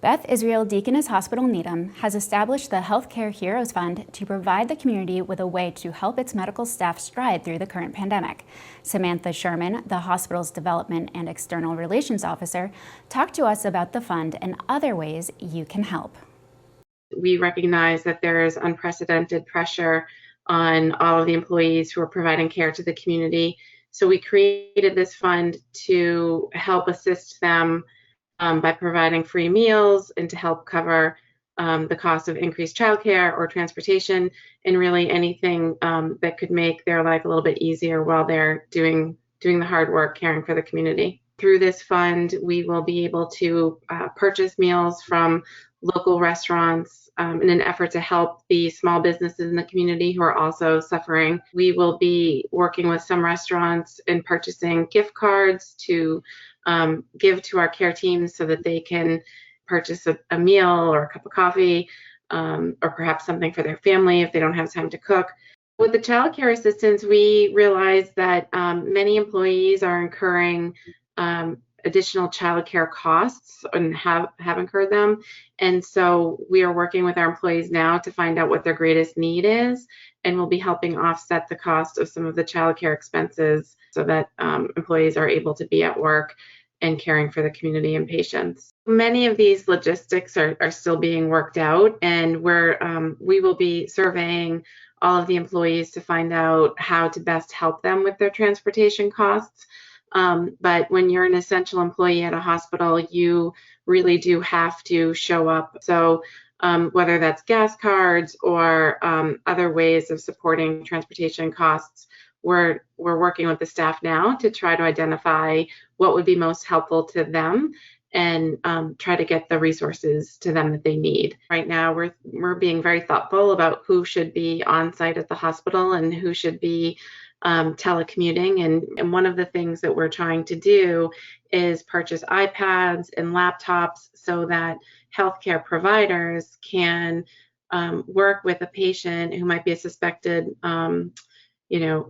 Beth Israel Deaconess Hospital, Needham, has established the Healthcare Heroes Fund to provide the community with a way to help its medical staff stride through the current pandemic. Samantha Sherman, the hospital's Development and External Relations Officer, talked to us about the fund and other ways you can help. We recognize that there is unprecedented pressure on all of the employees who are providing care to the community. So we created this fund to help assist them by providing free meals and to help cover the cost of increased childcare or transportation, and really anything that could make their life a little bit easier while they're doing the hard work caring for the community. Through this fund, we will be able to purchase meals from local restaurants in an effort to help the small businesses in the community who are also suffering. We will be working with some restaurants and purchasing gift cards to give to our care teams so that they can purchase a meal or a cup of coffee or perhaps something for their family if they don't have time to cook. With the Childcare Assistance, we realize that many employees are incurring additional childcare costs and have incurred them. And so we are working with our employees now to find out what their greatest need is, and we'll be helping offset the cost of some of the childcare expenses so that employees are able to be at work and caring for the community and patients. Many of these logistics are still being worked out, and we will be surveying all of the employees to find out how to best help them with their transportation costs. But when you're an essential employee at a hospital, you really do have to show up. So whether that's gas cards or other ways of supporting transportation costs, we're working with the staff now to try to identify what would be most helpful to them and try to get the resources to them that they need. Right now, we're being very thoughtful about who should be on site at the hospital and who should be telecommuting. And one of the things that we're trying to do is purchase iPads and laptops so that healthcare providers can work with a patient who might be a suspected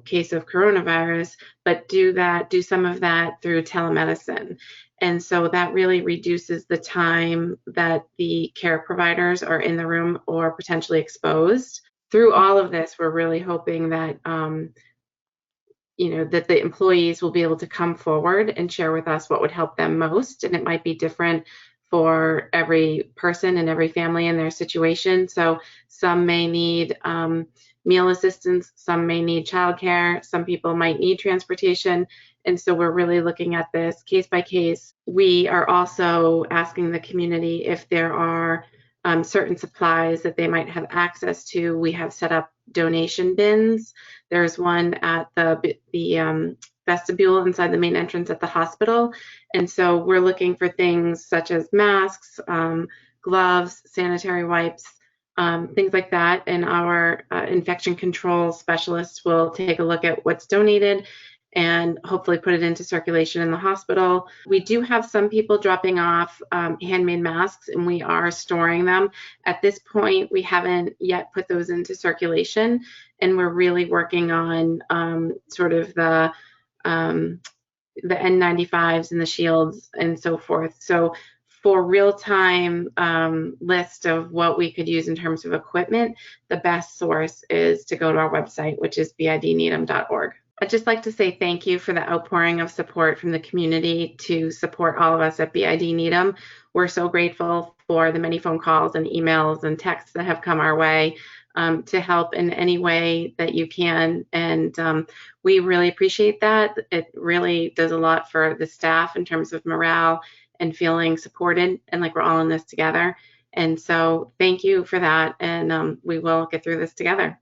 case of coronavirus, but do some of that through telemedicine. And so that really reduces the time that the care providers are in the room or potentially exposed. Through all of this, we're really hoping that that the employees will be able to come forward and share with us what would help them most. And it might be different for every person and every family in their situation. So some may need meal assistance, some may need childcare, some people might need transportation. And so we're really looking at this case by case. We are also asking the community if there are certain supplies that they might have access to. We have set up donation bins. There's one at the vestibule inside the main entrance at the hospital. And so we're looking for things such as masks, gloves, sanitary wipes, things like that. And our infection control specialists will take a look at what's donated and hopefully put it into circulation in the hospital. We do have some people dropping off handmade masks, and we are storing them. At this point, we haven't yet put those into circulation, and we're really working on sort of the N95s and the shields and so forth. So for real-time list of what we could use in terms of equipment, the best source is to go to our website, which is bidneedham.org. I'd just like to say thank you for the outpouring of support from the community to support all of us at BID Needham. We're so grateful for the many phone calls and emails and texts that have come our way to help in any way that you can. And we really appreciate that. It really does a lot for the staff in terms of morale and feeling supported and like we're all in this together. And so thank you for that. And we will get through this together.